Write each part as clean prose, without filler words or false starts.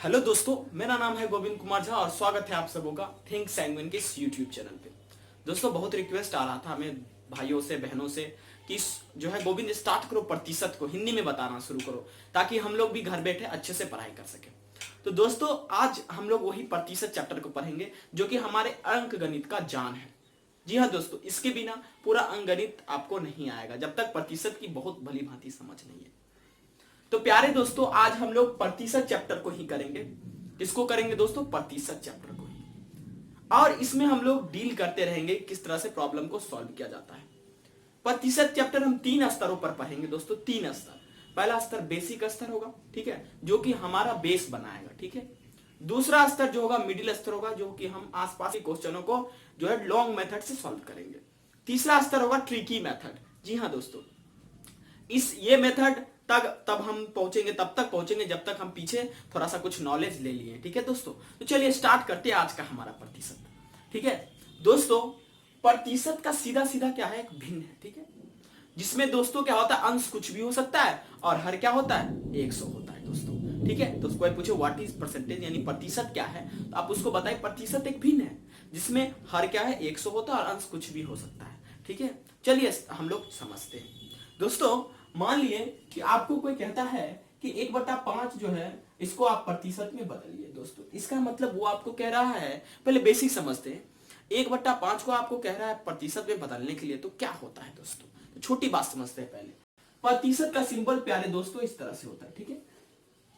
Hello दोस्तों, मेरा नाम है गोविंद कुमार झा और स्वागत है आप सबों का थिंक सैंगविन के इस यूट्यूब चैनल पे। दोस्तों, बहुत रिक्वेस्ट आ रहा था हमें भाइयों से बहनों से कि जो है गोविंद स्टार्ट करो, प्रतिशत को हिंदी में बताना शुरू करो ताकि हम लोग भी घर बैठे अच्छे से पढ़ाई कर सके। तो दोस्तों, आज हम लोग वही प्रतिशत चैप्टर को पढ़ेंगे जो कि हमारे अंक गणित का जान है। जी हाँ दोस्तों, इसके बिना पूरा अंक गणित आपको नहीं आएगा जब तक प्रतिशत की बहुत भली भांति समझ नहीं है। तो प्यारे दोस्तों, आज हम लोग प्रतिशत चैप्टर को ही करेंगे। किसको करेंगे दोस्तों? प्रतिशत चैप्टर को ही। और इसमें हम लोग डील करते रहेंगे किस तरह से प्रॉब्लम को सॉल्व किया जाता है। प्रतिशत चैप्टर हम 3 स्तरों पर पढ़ेंगे दोस्तों, 3 स्तर। पहला स्तर बेसिक स्तर होगा, ठीक है, जो कि हमारा बेस बनाएगा, ठीक है। दूसरा स्तर जो होगा मिडिल स्तर होगा, जो कि हम आसपास के क्वेश्चनों को जो है लॉन्ग मेथड से सॉल्व करेंगे। तीसरा स्तर होगा ट्रिकी मेथड। जी हाँ दोस्तों, ये मेथड तब हम पहुंचेंगे, तब तक पहुंचेंगे जब तक हम पीछे थोड़ा सा कुछ नॉलेज ले लिए, ठीक है दोस्तों। तो चलिए स्टार्ट करते हैं आज का हमारा प्रतिशत, ठीक है दोस्तों। प्रतिशत का सीधा सीधा क्या है? एक भिन्न है, ठीक है, जिसमें दोस्तों क्या होता है, अंश कुछ भी हो सकता है और हर क्या होता है, 100 होता है दोस्तों, ठीक है। तो कोई पूछे व्हाट इज परसेंटेज यानी प्रतिशत क्या है, तो आप उसको बताए प्रतिशत एक भिन्न है जिसमें हर क्या है, 100 होता है और अंश कुछ भी हो सकता है, ठीक है। चलिए हम लोग समझते हैं दोस्तों। मान लिए कि आपको कोई कहता है कि 1/5 जो है इसको आप प्रतिशत में बदलिए दोस्तों। इसका मतलब वो आपको कह रहा है, पहले बेसिक समझते हैं। 1/5 को आपको कह रहा है प्रतिशत में बदलने के लिए, तो क्या होता है दोस्तों? तो छोटी बात समझते हैं पहले। प्रतिशत का सिंबल प्यारे दोस्तों इस तरह से होता है, ठीक है।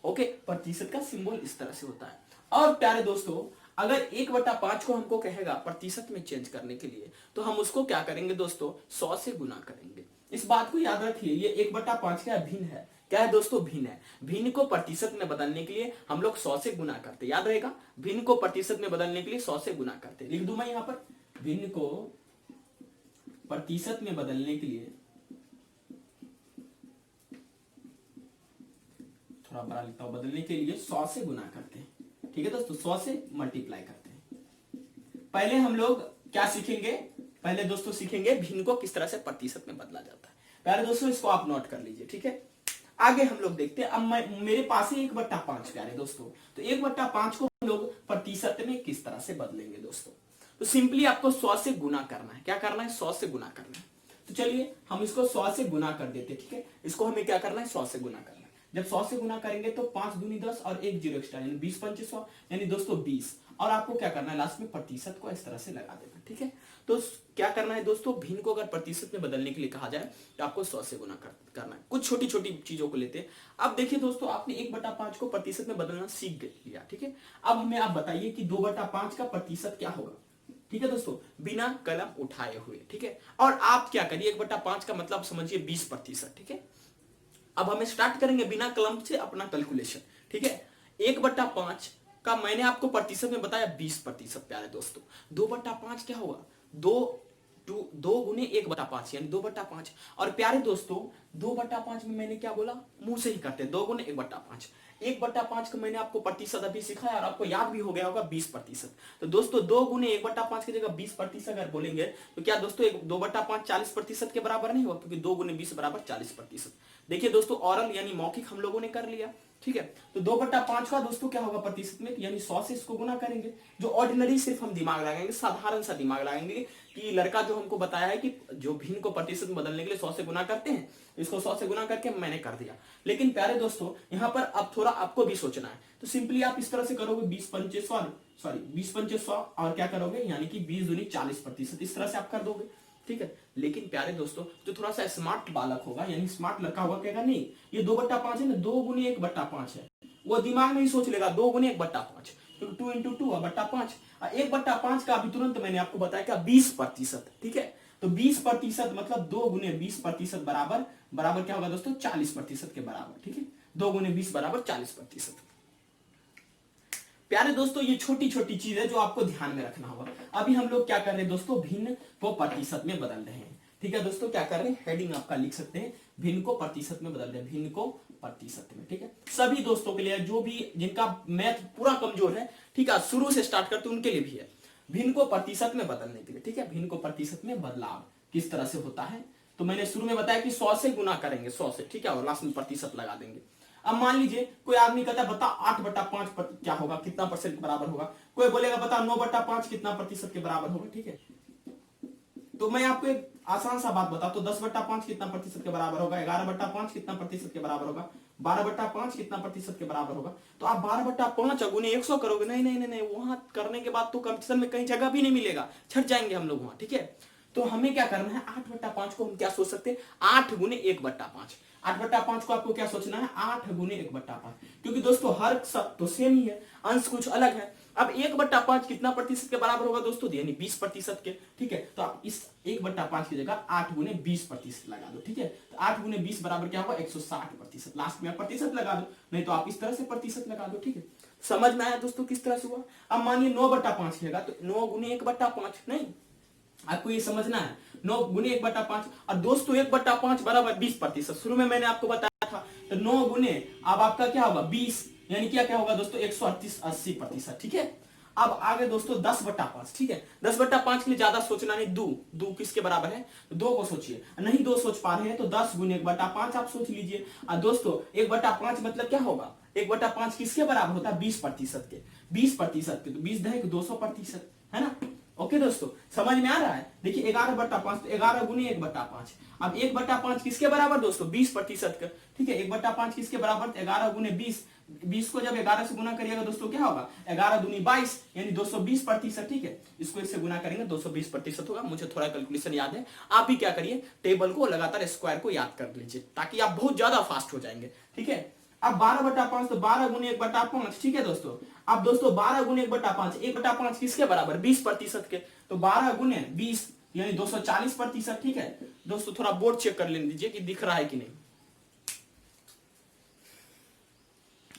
ओके, प्रतिशत का सिंबल इस तरह से होता है। और प्यारे दोस्तों, अगर 1/5 को हमको कहेगा प्रतिशत में चेंज करने के लिए, तो हम उसको क्या करेंगे दोस्तों, 100 से गुना करेंगे। इस बात को याद रखिए, ये 1/5 क्या भिन्न है, क्या है दोस्तों, भिन्न है। भिन्न को प्रतिशत में बदलने के लिए हम लोग 100 से गुना करते, याद रहेगा। भिन्न को प्रतिशत में बदलने के लिए 100 से गुना करते। लिख दूं मैं यहां पर, भिन्न को प्रतिशत में बदलने के लिए, थोड़ा बड़ा लिखता हूं, बदलने के लिए 100 से गुना करते हैं, ठीक है दोस्तों, 100 से मल्टीप्लाई करते हैं। पहले हम लोग क्या सीखेंगे? पहले दोस्तों सीखेंगे भिन्न को किस तरह से प्रतिशत में बदला जाता है। प्यारे दोस्तों, इसको आप नोट कर लीजिए, ठीक है। आगे हम लोग देखते हैं। अब मेरे पास है 1/5 प्यारे दोस्तों, तो 1/5 को हम लोग प्रतिशत में किस तरह से बदलेंगे दोस्तों? तो सिंपली आपको 100 से गुना करना है। क्या करना है? 100 से गुना करना है। तो चलिए हम इसको 100 से गुना कर देते, ठीक है। इसको हमें क्या करना है? 100 से गुना करना है। जब 100 से गुना करेंगे तो 5 दूनी 10 और 1 जीरो एक्स्ट्रा, यानी 20 पंचे 100, यानी दोस्तों 20। और आपको क्या करना है, लास्ट में प्रतिशत को इस तरह से लगा देना, ठीक है। तो क्या करना है दोस्तों, भिन्न को अगर प्रतिशत में बदलने के लिए कहा जाए तो आपको 100 से गुना करना है। कुछ छोटी छोटी चीजों को लेते हैं। अब देखिए दोस्तों, आपने 1/5 को प्रतिशत में बदलना सीख लिया, ठीक है। अब हमें आप बताइए कि 2/5 का प्रतिशत क्या होगा, ठीक है दोस्तों, बिना कलम उठाए हुए, ठीक है। और आप क्या करिए, 1/5 का मतलब समझिए 20%, ठीक है। अब हमें स्टार्ट करेंगे बिना कलम से अपना कैलकुलेशन, ठीक है। 1/5 का मैंने आपको प्रतिशत में बताया 20%। प्यारे दोस्तों, 2/5 क्या होगा, 2 गुने 1/5 यानी 2/5। और प्यारे दोस्तों, 2/5 में मैंने क्या बोला, मुंह से ही करते हैं, 2 गुने 1/5। 1/5 को मैंने आपको प्रतिशत अभी सिखाया और आपको याद भी हो गया होगा 20%। तो दोस्तों 2 गुने 1/5 की जगह 20% अगर बोलेंगे तो क्या दोस्तों 2/5 40% के बराबर नहीं होगा, क्योंकि 2 गुने 20 बराबर 40%। देखिए दोस्तों, ऑरल यानी मौखिक हम लोगों ने कर लिया, ठीक है। तो 2/5 का दोस्तों क्या होगा प्रतिशत में, यानी 100 से इसको गुना करेंगे। जो ऑर्डिनरी सिर्फ हम दिमाग लगाएंगे, साधारण सा दिमाग लगाएंगे कि लड़का जो हमको बताया है कि जो भिन्न को प्रतिशत में बदलने के लिए 100 से गुना करते हैं, इसको 100 से गुना करके मैंने कर दिया। लेकिन प्यारे दोस्तों, यहां पर अब थोड़ा आपको भी सोचना है। तो सिंपली आप इस तरह से करोगे, 20 पंचे 100 और क्या करोगे, यानी कि 20 दूनी 40%, इस तरह से आप कर दोगे, ठीक है। लेकिन प्यारे दोस्तों, जो थोड़ा सा स्मार्ट बालक होगा यानी स्मार्ट लड़का होगा, कहेगा नहीं ये 2/5 है ना, 2 गुने 1/5 है। वो दिमाग में ही सोच लेगा 2 गुने 1/5, क्योंकि 2 इंटू 2/5। 1/5 का अभी तुरंत मैंने आपको बताया क्या, 20%, ठीक है। तो 20% मतलब 2 गुने 20% बराबर बराबर क्या होगा दोस्तों, 40% के बराबर, ठीक है। 2 गुने 20 बराबर 40%। प्यारे दोस्तों, ये छोटी छोटी चीज है जो आपको ध्यान में रखना होगा। अभी हम लोग क्या कर रहे हैं दोस्तों, भिन्न को प्रतिशत में बदल रहे हैं, ठीक है दोस्तों। क्या कर रहे हैं, हेडिंग आपका लिख सकते हैं, भिन्न को प्रतिशत में बदल रहे हैं, भिन्न को प्रतिशत में, ठीक है। सभी दोस्तों के लिए, जो भी जिनका मैथ पूरा कमजोर है, ठीक है, शुरू से स्टार्ट करते उनके लिए भी है, भिन्न को प्रतिशत में बदलने के लिए, ठीक है। भिन्न को प्रतिशत में बदलाव किस तरह से होता है, तो मैंने शुरू में बताया कि 100 से गुना करेंगे, 100 से, ठीक है, और लास्ट में प्रतिशत लगा देंगे। अब मान लीजिए कोई आदमी कहता है बता 8/5 क्या होगा, कितना परसेंट के बराबर होगा। कोई बोलेगा बता 9/5 कितना प्रतिशत के बराबर होगा। ठीक है, तो मैं आपको एक आसान सा बात बता, तो 10/5 कितना प्रतिशत के बराबर होगा, 11/5 कितना प्रतिशत के बराबर होगा, 12/5 कितना प्रतिशत के बराबर होगा। तो आप 12/5 गुने 100 करोगे, नहीं नहीं नहीं नहीं, वहां करने के बाद तो कंपटीशन में कहीं जगह भी नहीं मिलेगा, छट जाएंगे हम लोग वहां। ठीक है, तो हमें क्या करना है, 8/5 को हम क्या सोच सकते हैं, 8 गुने 1/5। 8/5 को आपको क्या सोचना है, 8 गुने 1/5, क्योंकि दोस्तों हर सब तो सेम ही है, अंश कुछ अलग है। अब 1/5 कितना प्रतिशत के बराबर होगा दोस्तों, यानी 20% के। ठीक है, तो आप इस 1/5 की जगह 8 गुने 20% लगा दो। ठीक है, तो 8 गुने 20 बराबर क्या होगा, 160%। लास्ट में आप प्रतिशत लगा दो, नहीं तो आप इस तरह से प्रतिशत लगा दो। ठीक है, समझ में आया दोस्तों किस तरह से हुआ। अब मानिए 9/5 रहेगा, तो 9 गुने 1/5, नहीं आपको ये समझना है, 9 गुने 1/5। और दोस्तों 1/5 बराबर 20%। शुरू में मैंने आपको बताया था, तो 9 गुने अब आपका क्या होगा 20, यानी क्या होगा दोस्तों 180%। ठीक है, अब आगे दोस्तों 10/5। ठीक है, 10/5 के लिए ज्यादा सोचना नहीं, दो किसके बराबर है, 2 को सोचिए। नहीं 2 सोच पा रहे हैं तो 10 गुने 1/5 आप सोच लीजिए। और दोस्तों 1/5 मतलब क्या होगा, 1/5 किसके बराबर होता है, 20% के। 20% के तो 20 दहेक 200%, है ना। ओके दोस्तों, समझ में आ रहा है। देखिए 11/5, तो 11 गुने 1/5। अब 1/5 किसके बराबर दोस्तों, 20% का। ठीक है, 1/5 किसके बराबर, 11 गुने 20। 20 को जब 11 से गुना करिएगा दोस्तों क्या होगा, 11 दूनी 22, यानी 220%। ठीक है, इसको इससे गुना करेंगे 220% होगा। मुझे थोड़ा कैलकुलेशन याद है, आप भी क्या करिए, टेबल को लगातार स्क्वायर को याद कर लीजिए, ताकि आप बहुत ज्यादा फास्ट हो जाएंगे। ठीक है, अब 12/5, तो 12 गुने 1/5। ठीक है दोस्तों, अब दोस्तों 12 गुने 1/5, 1/5 किसके बराबर, 20% के। तो 12 गुने 20 यानी 240%। ठीक है दोस्तों, थोड़ा बोर्ड चेक कर लेने दीजिए कि दिख रहा है कि नहीं।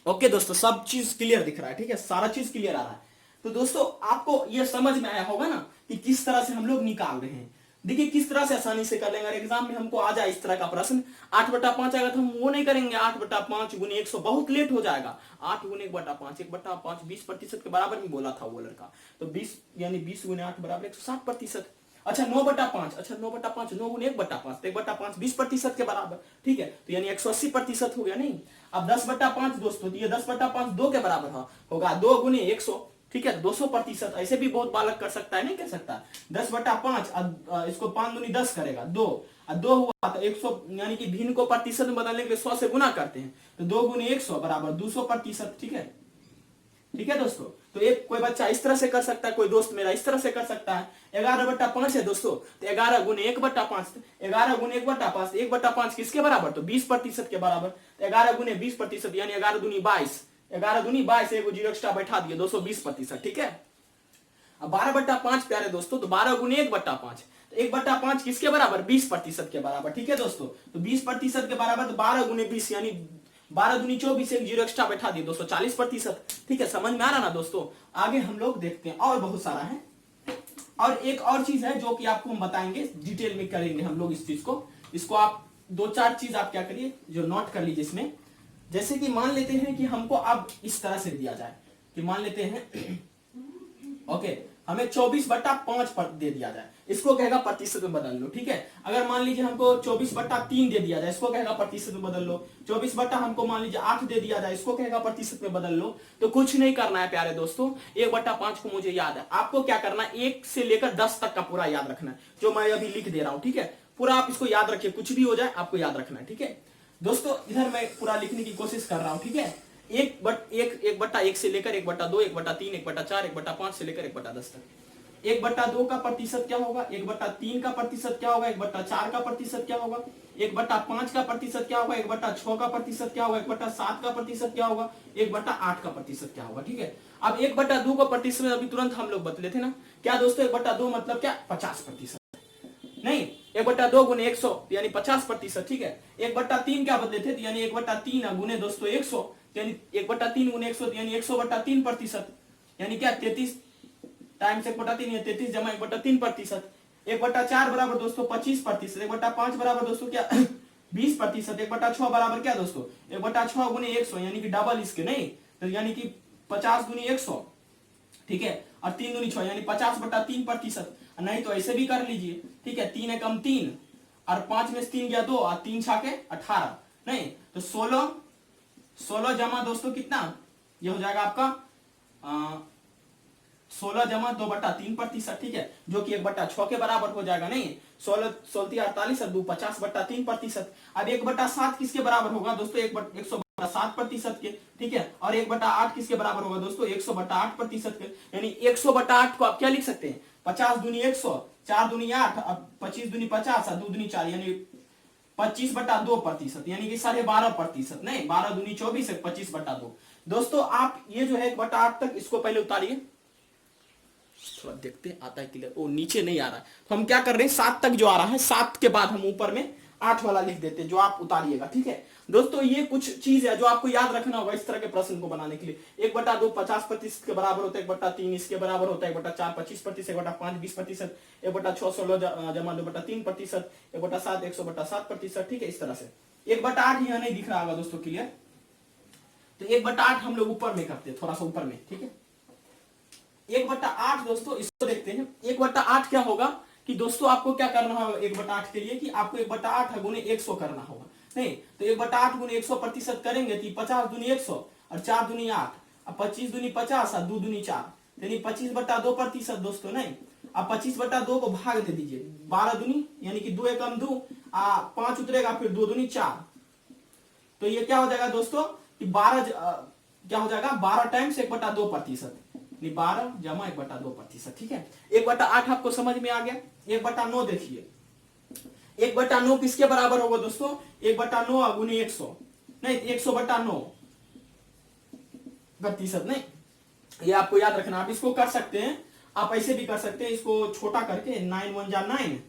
ओके दोस्तों, सब चीज क्लियर दिख रहा है। ठीक है, सारा चीज क्लियर आ रहा है। तो दोस्तों आपको यह समझ में आया होगा ना कि किस तरह से हम लोग निकाल रहे हैं। देखिए किस तरह से आसानी से कर लेंगे। अगर एग्जाम में हमको आ जाए इस तरह का प्रश्न, 8/5 आएगा तो हम वो नहीं करेंगे 8/5 गुने 100, बहुत लेट हो जाएगा। 8 गुने 1/5, 1/5 20% के बराबर में बोला था वो लड़का, तो 20 यानी 20 गुने 8 बराबर 160%। अच्छा 9/5, अच्छा 9/5, 9 गुने 1/5, तो 1/5 20% के बराबर। ठीक है, तो यानी 180% हो गया। नहीं, अब 10/5 दोस्तों, ये 10/5 2 के बराबर होगा, 2 गुने 100। ठीक है, 200%। ऐसे भी बहुत बालक कर सकता है, नहीं कर सकता। 10/5 इसको 5 दूनी 10 करेगा, 2 और 2 हुआ तो 100, यानी कि भिन्न को प्रतिशत में बदलने के लिए 100 से गुना करते हैं, तो 2 गुने 100 बराबर 200%। ठीक है, ठीक है दोस्तों, तो एक कोई बच्चा इस तरह से कर सकता है, कोई दोस्त मेरा इस तरह से कर सकता है। 11/5 है दोस्तों, तो 11 गुने 1/5, 11 गुने 1/5, 1/5 किसके बराबर, तो 20% के बराबर। तो 11 गुने 20% यानी 11 दूनी 22, 11 दूनी 22, एक जीरो एक्स्ट्रा बैठा दिए, 220%। ठीक है, अब 12/5 प्यारे दोस्तों, तो 12 गुने 1/5, तो 1/5 किसके बराबर, 20% के बराबर। ठीक है दोस्तों, तो 20% के बराबर, तो 12 गुने 20 यानी 12 दूनी 24, एक जीरो एक्स्ट्रा बैठा दिए, 240%। ठीक है, समझ में आ रहा ना दोस्तों। आगे हम लोग देखते हैं, और बहुत सारा है। और एक और चीज है जो कि आपको हम बताएंगे, डिटेल में करेंगे हम लोग इस चीज को। इसको आप 2-4 चीज आप क्या करिए, जो नोट कर लीजिए इसमें। जैसे कि मान लेते हैं कि हमको अब इस तरह से दिया जाए कि मान लेते हैं ओके, हमें 24/5 पर दे दिया जाए, इसको कहेगा प्रतिशत में बदल लो। ठीक है, अगर मान लीजिए हमको 24/3 दे दिया जाए, इसको कहेगा प्रतिशत में बदल लो। 24 हमको मान लीजिए 8 दे दिया जाए, इसको कहेगा प्रतिशत में बदल लो। तो कुछ नहीं करना है प्यारे दोस्तों, 1/5 को मुझे याद है। आपको क्या करना है, 1 से लेकर 10 तक का पूरा याद रखना है, जो मैं अभी लिख दे रहा हूं। ठीक है, पूरा आप इसको याद रखिए, कुछ भी हो जाए आपको याद रखना है। ठीक है दोस्तों, इधर मैं पूरा लिखने की कोशिश कर रहा हूं। ठीक है, 1/1 से लेकर 1/2, 1/3, 1/4, 1/5 से लेकर 1/10 तक। 1/2 का प्रतिशत क्या होगा, 1/3 का प्रतिशत क्या होगा, 1/4 का प्रतिशत क्या होगा, 1/5 का प्रतिशत क्या होगा, 1/6 का प्रतिशत क्या होगा, 1/7 का प्रतिशत क्या होगा, 1/8 का प्रतिशत क्या होगा। ठीक है, अब 1/2 का प्रतिशत अभी तुरंत हम लोग बतले थे ना, क्या दोस्तों 1/2 मतलब क्या, 50%। नहीं, 1/2 गुने 100 यानी 50%। ठीक है, 1/3 क्या बदले थे, यानी 1/3 गुने दोस्तों 100, यानी 1/3 गुने 100 यानी 100/3%, यानी क्या 33 टाइम्स 1/3 यानी 33 जमा 1/3%। 1/4 बराबर दोस्तों 25%, 1/5 बराबर दोस्तों क्या 20%, 1/6 बराबर क्या दोस्तों 1/6 गुने 100 यानी कि डबल इसके, नहीं तो यानी कि 50 गुनी 100। ठीक है, और 3 दूनी 6 यानी 50/3%। नहीं तो ऐसे भी कर लीजिए। ठीक है, 3 एकम 3 और 5 में से 3 गया 2 और 3 छाके 18, नहीं तो 16 16 जमा दोस्तों कितना, ये हो जाएगा आपका 16 जमा 2/3%, ठीक है, जो कि 1/6 के बराबर हो जाएगा। नहीं, 16 16 48 और 2 50/3%। अब 1/7 किसके बराबर होगा दोस्तों, 100/7% के, ठीक है। और 1/8 किसके बराबर होगा दोस्तों, 100/8% के। यानी 100/8 को आप क्या लिख सकते हैं, 50 दूनी 100, 4 दूनी 8, अब 25 दूनी 50 और 2 दूनी 4, यानी 25/2%, यानी कि 12.5%। नहीं, 12 दूनी 24 है, 25/2। दोस्तों आप ये जो है 1/8 तक इसको पहले उतारिए, थोड़ा देखते आता है क्लियर। ओ नीचे नहीं आ रहा है, तो हम क्या कर रहे हैं, 7 तक जो आ रहा है, 7 के बाद हम ऊपर में 8 वाला लिख देते हैं, जो आप उतारिएगा, ठीक है। दोस्तों ये कुछ चीज है जो आपको याद रखना होगा इस तरह के प्रश्न को बनाने के लिए। 1/2 50% के बराबर होता है, 1/3 इसके बराबर होता है, 1/4 25%, 1/5 20%, 1/6 16 जमा 2/3%, 1/7 100/7%, ठीक है। इस तरह से 1/8 यहां नहीं दिख रहा होगा दोस्तों, क्लियर। तो 1/8 हम लोग ऊपर में करते हैं, थोड़ा सा ऊपर में, ठीक है। 1/8 दोस्तों इसको देखते हैं। 1/8 क्या होगा कि दोस्तों आपको क्या करना होगा 1/8 के लिए, कि आपको 1/8 गुने 100 करना होगा। नहीं तो 1/8 गुने 100% करेंगे तो 50 दूनी 100 और 4 दूनी 8, अब 25 दूनी 50 और 2 दूनी 4, यानी 25/2% दोस्तों। नहीं, अब 25/2 को भाग दे दीजिए, 12 दूनी यानी कि 2 एकम 2, 5 उतरेगा, फिर 2 दूनी 4, तो ये क्या हो जाएगा दोस्तों कि 12 क्या हो जाएगा, 12 टाइम्स 1/2%, 12 जमा 1/2%, ठीक है। 1/8 आपको समझ में आ गया। 1/9 देखिए, 1/9 किसके बराबर होगा दोस्तों, 1/9 गुने 100, नहीं 100/9%। नहीं, ये आपको याद रखना। आप इसको कर सकते हैं, आप ऐसे भी कर सकते हैं, इसको छोटा करके 9 1 जा 9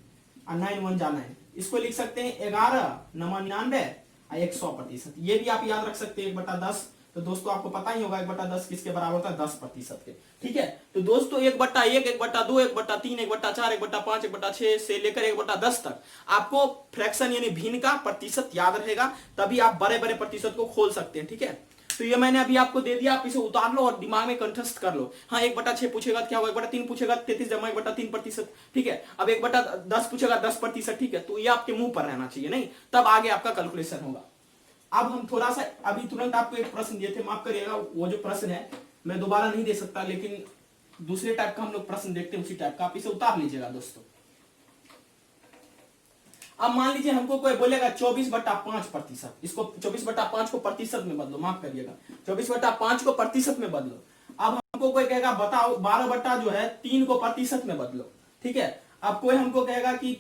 और 9 1 जा 9, इसको लिख सकते हैं 11 9 99 और 100%। ये भी आप याद रख सकते हैं 1/10। तो दोस्तों आपको पता ही होगा 1/10 किसके बराबर होता है, 10% के, ठीक है। तो दोस्तों 1/1 1/2 1/3 1/4 1/5 1/6 से लेकर 1/10 तक आपको फ्रैक्शन यानी भिन्न का प्रतिशत याद रहेगा, तभी आप बड़े बड़े प्रतिशत को खोल सकते हैं, ठीक है। तो ये मैंने अभी आपको दे दिया, आप इसे उतार लो और दिमाग में कंठस्थ कर लो। हाँ 1/6 पूछेगा क्या होगा, 1/3 पूछेगा 33 जमा 1/3%, ठीक है। अब 1/10 पूछेगा 10%, ठीक है। तो ये आपके मुंह पर रहना चाहिए, नहीं तब आगे आपका कैलकुलेशन होगा। अब हम थोड़ा सा अभी तुरंत आपको एक प्रश्न दिए थे, माफ करिएगा, वो जो प्रश्न है मैं दोबारा नहीं दे सकता, लेकिन दूसरे टाइप का हम लोग प्रश्न देखते हैं, उसी टाइप का आप इसे उतार लीजिएगा दोस्तों। अब मान लीजिए हमको कोई बोलेगा 24/5%, इसको 24/5 को प्रतिशत में बदलो, माफ करिएगा 24/5 को प्रतिशत में बदलो। अब हमको कोई कहेगा बताओ 12 जो है 3 को प्रतिशत में बदलो, ठीक है। अब कोई हमको कहेगा कि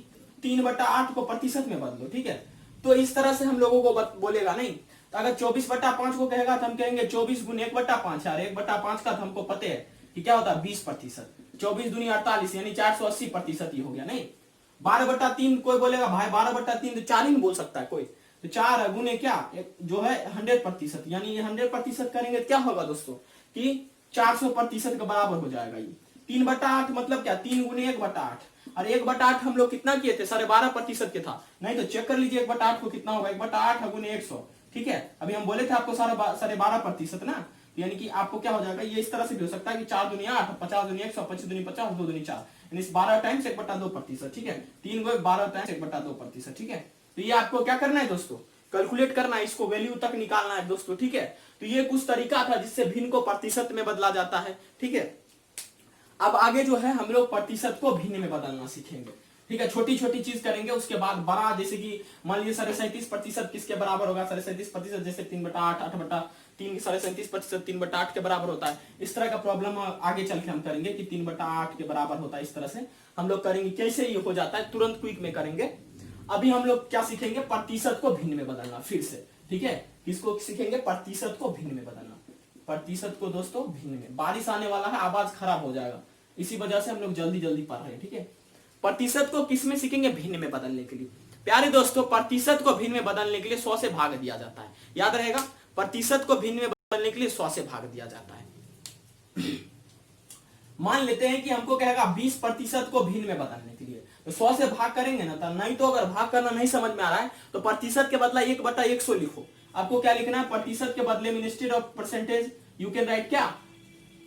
3/8 को प्रतिशत में बदलो, ठीक है। तो इस तरह से हम लोगों को बोलेगा। नहीं तो अगर 24/5 को कहेगा तो हम कहेंगे 24 गुने 1/5, यार 1/5 का तो हमको पता है कि क्या होता है 20%, 24 दूनी 48 यानी 480% ही हो गया। नहीं 12/3 कोई बोलेगा भाई 12/3 तो 4 ही नहीं बोल सकता है कोई, तो 4 गुने क्या जो है 100%, यानी 100% करेंगे तो क्या होगा दोस्तों कि 400% के बराबर हो जाएगा। ये 3/8 मतलब क्या, 3 गुने 1/8, और 1/8 हम लोग कितना किए थे, 12.5% के था। नहीं तो चेक कर लीजिए 1/8 को कितना होगा, 1/8 गुने 100, ठीक है। अभी हम बोले थे आपको 12.5% ना, यानी कि आपको क्या हो जाएगा, ये इस तरह से भी हो सकता है कि 4 दूनी 8, 50 दूनी 100, 25 दूनी 50, 2 दूनी 4, यानी 12 टाइम्स 1/2%, ठीक है। 3 को 12 टाइम्स 1/2%, ठीक है। तो ये आपको क्या करना है दोस्तों, कैलकुलेट करना है, इसको वैल्यू तक निकालना है दोस्तों, ठीक है। तो ये कुछ तरीका था जिससे भिन्न को प्रतिशत में बदला जाता है, ठीक है। अब आगे जो है हम लोग प्रतिशत को भिन्न में बदलना सीखेंगे, ठीक है। छोटी छोटी चीज करेंगे, उसके बाद बड़ा, जैसे कि मान लीजिए 37.5% किसके बराबर होगा, 37%, जैसे 3/8, 8/3, 37% 3/8 के बराबर होता है। इस तरह का प्रॉब्लम आगे चल के हम करेंगे कि 3/8 के बराबर होता है, इस तरह से हम लोग करेंगे। कैसे ये हो जाता है तुरंत क्विक में करेंगे। अभी हम लोग क्या सीखेंगे, प्रतिशत को भिन्न में बदलना, फिर से, ठीक है। किसको सीखेंगे, प्रतिशत को भिन्न में बदलना। प्रतिशत को दोस्तों भिन्न में, बारिश आने वाला है, आवाज खराब हो जाएगा, इसी वजह से हम लोग जल्दी जल्दी पढ़ रहे हैं, ठीक है। प्रतिशत को किस में सीखेंगे, भिन्न में बदलने के लिए। प्यारे दोस्तों प्रतिशत को भिन्न में बदलने के लिए 100 से भाग दिया जाता है, याद रहेगा। प्रतिशत को भिन्न में बदलने के लिए 100 से भाग दिया जाता है। मान लेते हैं कि हमको कहेगा 20% को भिन्न में बदलने के लिए, तो 100 से भाग करेंगे ना, तो नहीं तो अगर भाग करना नहीं समझ में आ रहा है तो प्रतिशत के बदला 1/100 लिखो। आपको क्या लिखना है, प्रतिशत के बदले में instead of percentage you can write क्या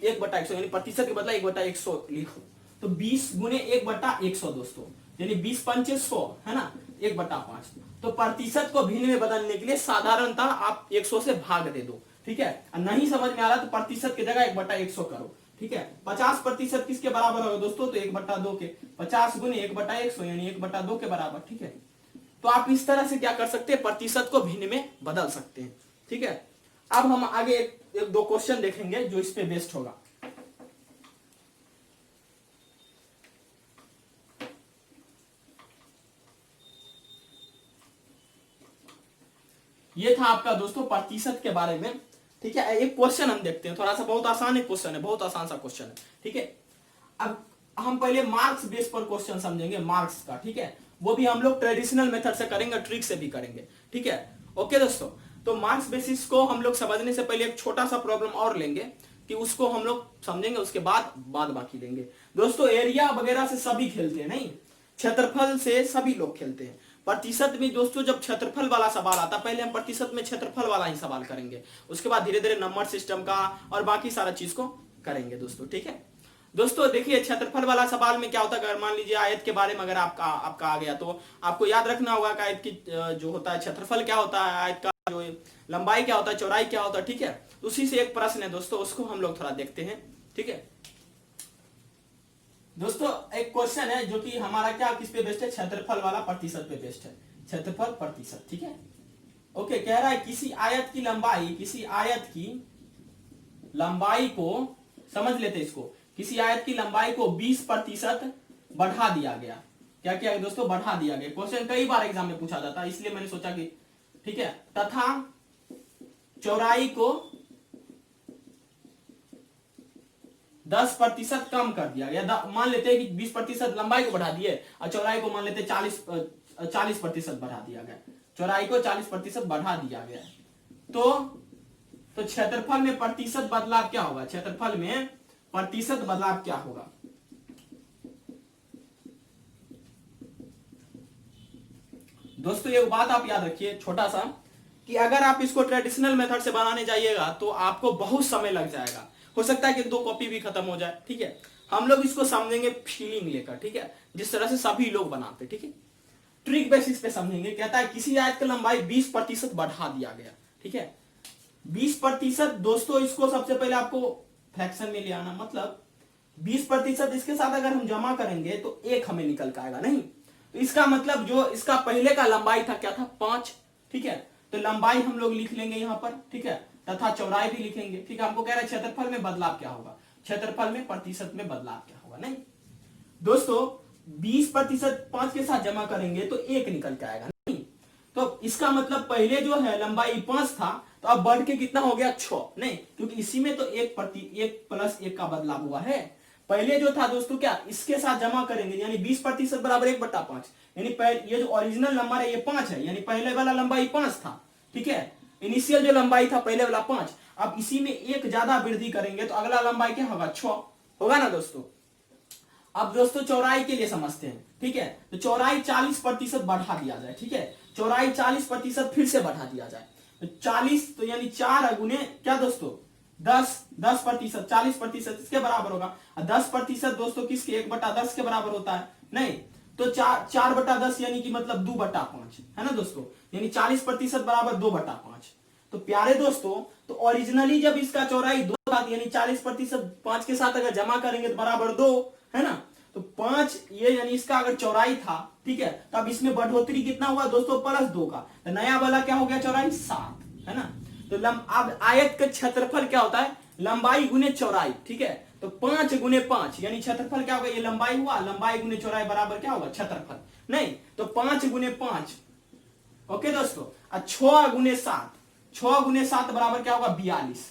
1/100, यानी प्रतिशत के बदला 1/100 लिखो। तो 20 गुने 1/100 दोस्तों, यानी 20 पंचे 100 है ना, 1/5। तो प्रतिशत को भिन्न में बदलने के लिए साधारणतः आप 100 से भाग दे दो, ठीक है। नहीं समझ में आ रहा तो प्रतिशत की जगह 1/100 करो, ठीक है। 50% किसके बराबर होगा दोस्तों, तो 1/2 के, 50 गुने 1/100 यानी 1/2 के बराबर, ठीक है। तो आप इस तरह से क्या कर सकते हैं, प्रतिशत को भिन्न में बदल सकते हैं, ठीक है। अब हम आगे एक दो क्वेश्चन देखेंगे जो इस पे बेस्ड होगा। ये था आपका दोस्तों प्रतिशत के बारे में, ठीक है। एक क्वेश्चन हम देखते हैं, थोड़ा सा बहुत आसान क्वेश्चन है, बहुत आसान सा क्वेश्चन है, ठीक है। अब हम पहले मार्क्स बेस पर क्वेश्चन समझेंगे, मार्क्स का, ठीक है। वो भी हम लोग ट्रेडिशनल मेथड से करेंगे, ट्रिक से भी करेंगे, ठीक है। ओके दोस्तों, तो मार्क्स बेसिस को हम लोग समझने से पहले एक छोटा सा प्रॉब्लम और लेंगे कि उसको हम लोग समझेंगे, उसके बाद बाकी लेंगे। दोस्तों एरिया वगैरह से सभी खेलते हैं, नहीं, क्षेत्रफल से सभी लोग खेलते हैं। प्रतिशत में दोस्तों जब क्षेत्रफल वाला सवाल आता, पहले हम प्रतिशत में क्षेत्रफल वाला ही सवाल करेंगे, उसके बाद धीरे धीरे नंबर सिस्टम का और बाकी सारा चीज को करेंगे दोस्तों, ठीक है। दोस्तों देखिए क्षेत्रफल वाला सवाल में क्या होता है, अगर मान लीजिए आयत के बारे में अगर आपका आ गया तो आपको याद रखना होगा कि आयत की जो होता है क्षेत्रफल क्या होता है, आयत का जो लंबाई क्या होता है, चौड़ाई क्या होता है, ठीक है। उसी से एक प्रश्न है दोस्तों, उसको हम लोग थोड़ा देखते हैं, ठीक है। दोस्तों एक क्वेश्चन है जो कि हमारा क्या किस पे बेस्ड है, क्षेत्रफल वाला प्रतिशत पे बेस्ड है, क्षेत्रफल प्रतिशत, ठीक है। ओके, कह रहा है किसी आयत की लंबाई को समझ लेते इसको, किसी आयत की लंबाई को 20% बढ़ा दिया गया। क्या क्या है दोस्तों, बढ़ा दिया गया। क्वेश्चन कई बार एग्जाम में पूछा जाता है, इसलिए मैंने सोचा कि ठीक है। तथा चौड़ाई को 10% कम कर दिया गया। मान लेते हैं कि 20% लंबाई को बढ़ा दिए और चौड़ाई को मान लेते 40% बढ़ा दिया गया, चौड़ाई को 40% बढ़ा दिया गया। तो क्षेत्रफल में प्रतिशत बदलाव क्या होगा, क्षेत्रफल में प्रतिशत बदलाव क्या होगा। दोस्तों एक बात आप याद रखिए छोटा सा, कि अगर आप इसको ट्रेडिशनल मेथड से बनाने जाइएगा तो आपको बहुत समय लग जाएगा, हो सकता है कि 2 कॉपी भी खत्म हो जाए, ठीक है। हम लोग इसको समझेंगे फीलिंग लेकर, ठीक है, जिस तरह से सभी लोग बनाते, ठीक है। ट्रिक बेसिस पे समझेंगे। कहता है किसी आयत की लंबाई 20% बढ़ा दिया गया, ठीक है। 20% दोस्तों, इसको सबसे पहले आपको फ्रैक्शन में ले आना, मतलब 20% इसके साथ अगर हम जमा करेंगे तो 1 हमें निकल के आएगा, नहीं। तो इसका मतलब जो इसका पहले का लंबाई था क्या था, 5, ठीक है। तो लंबाई हम लोग लिख लेंगे यहां पर, ठीक है, तथा चौड़ाई भी लिखेंगे, ठीक है। हमको कह रहा है क्षेत्रफल में बदलाव क्या होगा, क्षेत्रफल में प्रतिशत में बदलाव क्या होगा, नहीं। दोस्तों 20% 5 के साथ जमा करेंगे तो 1 निकल के आएगा, नहीं। तो इसका मतलब पहले जो है लंबाई 5 था, तो अब बढ़ के कितना हो गया 6, नहीं, क्योंकि इसी में तो 1 + 1 का बदलाव हुआ है। पहले जो था दोस्तों क्या, इसके साथ जमा करेंगे यानी 20% बराबर 1/5, यानी ये जो ओरिजिनल नंबर है ये 5 है, यानी पहले वाला लंबाई 5 था, ठीक है। इनिशियल जो लंबाई था पहले वाला 5, अब इसी में 1 ज्यादा वृद्धि करेंगे तो अगला लंबाई क्या होगा, 6 होगा ना दोस्तों। अब दोस्तों चौड़ाई के लिए समझते हैं, ठीक है। तो चौड़ाई 40% बढ़ा दिया जाए, ठीक है, चौड़ाई 40% फिर से बढ़ा दिया जाए। तो 40 तो यानी 4 गुने क्या दोस्तों, 10% 40% इसके बराबर होगा। 10% दोस्तों किसके, 1/10 के बराबर होता है, नहीं। तो 4/10 यानी कि मतलब 2/5 है ना दोस्तों, यानी 40% बराबर 2/5। तो प्यारे दोस्तों, तो ओरिजिनली जब इसका चौड़ाई 2 था, यानी 40% 5 के साथ अगर जमा करेंगे तो बराबर 2 है ना। तो 5 ये यानी इसका अगर चौड़ाई था, ठीक है, तब इसमें बढ़ोतरी कितना हुआ दोस्तों, +2 का। तो नया वाला क्या हो गया, चौड़ाई 7 है ना। तो अब आयत का क्षेत्रफल क्या होता है, लंबाई गुने चौड़ाई, ठीक है। तो 5 गुने 5 यानी क्षेत्रफल क्या होगा, ये लंबाई हुआ, लंबाई गुने चौड़ाई बराबर क्या होगा, क्षेत्रफल, नहीं। तो 5 गुने 5, ओके दोस्तों, और 6 गुने 7, 6 गुने 7 बराबर क्या होगा, 42,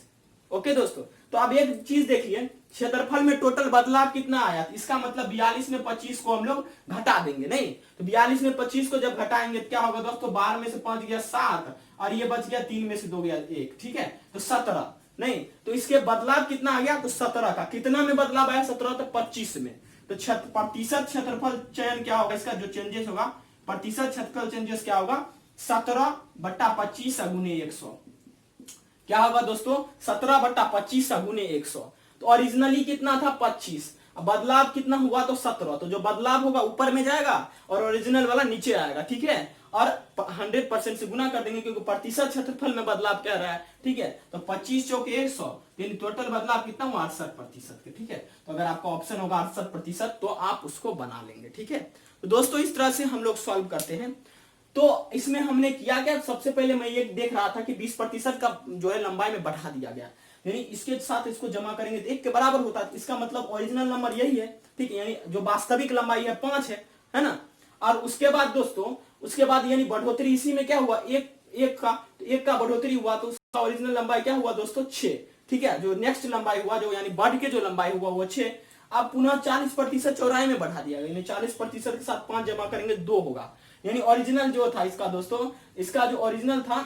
ओके दोस्तों। तो अब एक चीज देखिए, क्षेत्रफल में टोटल बदलाव कितना आया, इसका मतलब 42 में 25 को हम लोग घटा देंगे, नहीं। तो 42 में 25 को जब घटाएंगे तो क्या होगा दोस्तों, 12 में से 5 गया 7 और ये बच गया 3 में से 2 गया 1, ठीक है। तो 17, नहीं। तो इसके बदलाव कितना आ गया, तो 17 का। कितना में बदलाव आया, 17 तो 25 में। तो प्रतिशत क्षेत्रफल चयन क्या होगा, इसका जो चेंजेस होगा, प्रतिशत क्षेत्रफल चेंजेस क्या होगा, 17/25 गुने 100 क्या होगा दोस्तों, 17/25 गुने 100। तो ओरिजिनली कितना था, 25, बदलाव कितना हुआ तो 17, तो जो बदलाव होगा ऊपर में जाएगा और ओरिजिनल वाला नीचे आएगा, ठीक है। और 100% से गुना कर देंगे क्योंकि प्रतिशत क्षेत्रफल में बदलाव कह रहा है, ठीक है। तो 25 चौक 100, यानी टोटल बदलाव कितना हुआ 68%, ठीक है। तो अगर आपका ऑप्शन होगा 68% तो आप उसको बना लेंगे, ठीक है। तो दोस्तों इस तरह से हम लोग सॉल्व करते हैं। तो इसमें हमने किया क्या, सबसे पहले मैं ये देख रहा था कि 20% का जो है लंबाई में बढ़ा दिया गया, यानी इसके साथ इसको जमा करेंगे तो 1 के बराबर होता है। इसका मतलब ओरिजिनल नंबर यही है, ठीक है, यानी जो वास्तविक लंबाई है 5 है ना। और उसके बाद दोस्तों, उसके बाद यानी बढ़ोतरी इसी में क्या हुआ, एक का बढ़ोतरी हुआ तो उसका ओरिजिनल लंबाई क्या हुआ दोस्तों 6, ठीक है। जो नेक्स्ट लंबाई हुआ, जो यानी बढ़ के जो लंबाई हुआ वो 6। अब पुनः 40% चौड़ाई में बढ़ा दिया गया, यानी 40% के साथ 5 जमा करेंगे 2 होगा, यानी ओरिजिनल जो था इसका दोस्तों, इसका जो ओरिजिनल था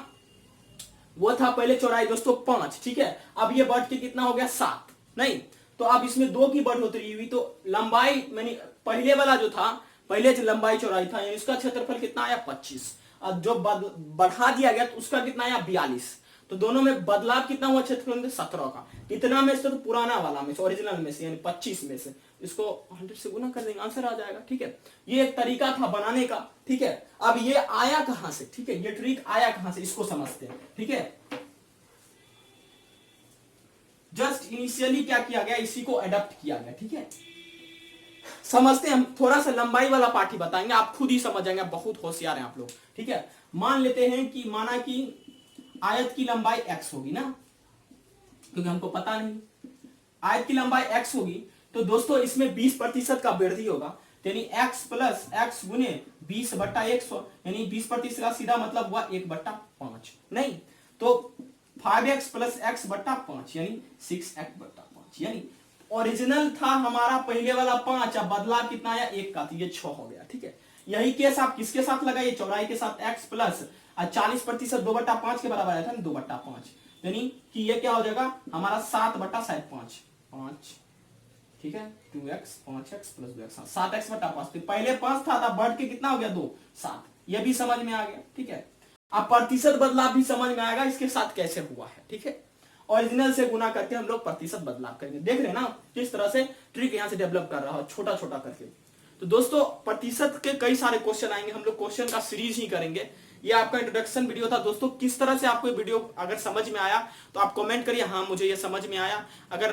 वो था पहले चौड़ाई दोस्तों 5, ठीक है। अब ये बढ़ के कितना हो गया 7, नहीं तो अब इसमें 2 की बढ़ोतरी हुई तो लंबाई यानी पहले वाला जो था, पहले जो लंबाई चौड़ाई था यानी उसका क्षेत्रफल कितना आया 25, अब जो बढ़ा दिया गया तो उसका कितना आया 42। तो दोनों में बदलाव कितना हुआ क्षेत्रफल में 17 का, कितना में से तो पुराना वाला में से, ओरिजिनल में से यानी 25 में से, इसको 100 से गुना कर देंगे आंसर आ जाएगा, ठीक है। ये एक तरीका था बनाने का, ठीक है। अब ये आया कहां से, ठीक है, ये ट्रिक आया कहां से इसको समझते हैं, ठीक है। जस्ट इनिशियली क्या किया गया, इसी को अडॉप्ट किया गया, ठीक है। समझते हैं, हम थोड़ा सा लंबाई वाला पार्ट ही बताएंगे, आप खुद ही समझ जाएंगे, बहुत होशियार हैं आप लोग, ठीक है। मान लेते हैं कि माना कि आयत की लंबाई x होगी ना, क्योंकि हमको पता नहीं, आयत की लंबाई x होगी तो दोस्तों इसमें 20% का वृद्धि होगा, यानी x प्लस x गुने 20/100, यानी 20% का सीधा मतलब हुआ 1/5, नहीं तो 5x प्लस x बट्टा 5 यानी 6x/5, यानी ओरिजिनल था हमारा पहले वाला 5, अब बदलाव कितना आया 1 का, तो ये 6 हो गया, ठीक है। यही केस आप किसके साथ लगाइए, चौड़ाई के साथ x प्लस 40% 2/5 के बराबर आया था ना 2/5, यानी कि ये क्या हो जाएगा हमारा 7/5, ठीक है। 2x 5x plus 2x 7x/5, तो पहले 5 था, बढ़ के कितना हो गया 2 7, ये भी समझ में आ गया, ठीक है। अब प्रतिशत बदलाव भी समझ में आएगा इसके साथ कैसे हुआ है, ठीक है। ओरिजिनल से गुना करके हम लोग प्रतिशत बदलाव करेंगे, देख रहे हैं ना किस तरह से ट्रिक यहां से डेवलप कर रहा है छोटा छोटा करके। तो दोस्तों प्रतिशत के कई सारे क्वेश्चन आएंगे, हम लोग क्वेश्चन का सीरीज ही करेंगे। ये आपका इंट्रोडक्शन वीडियो था दोस्तों, किस तरह से आपको ये वीडियो अगर समझ में आया तो आप कमेंट करिए हाँ मुझे ये समझ में आया। अगर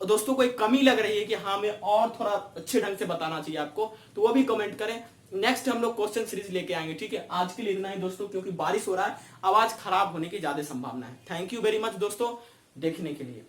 दोस्तों कोई कमी लग रही है कि हाँ मैं और थोड़ा अच्छे ढंग से बताना चाहिए आपको, तो वो भी कमेंट करें। नेक्स्ट हम लोग क्वेश्चन सीरीज लेके आएंगे, ठीक है। आज के लिए इतना ही दोस्तों, क्योंकि बारिश हो रहा है, आवाज खराब होने की ज्यादा संभावना है। थैंक यू वेरी मच दोस्तों देखने के लिए।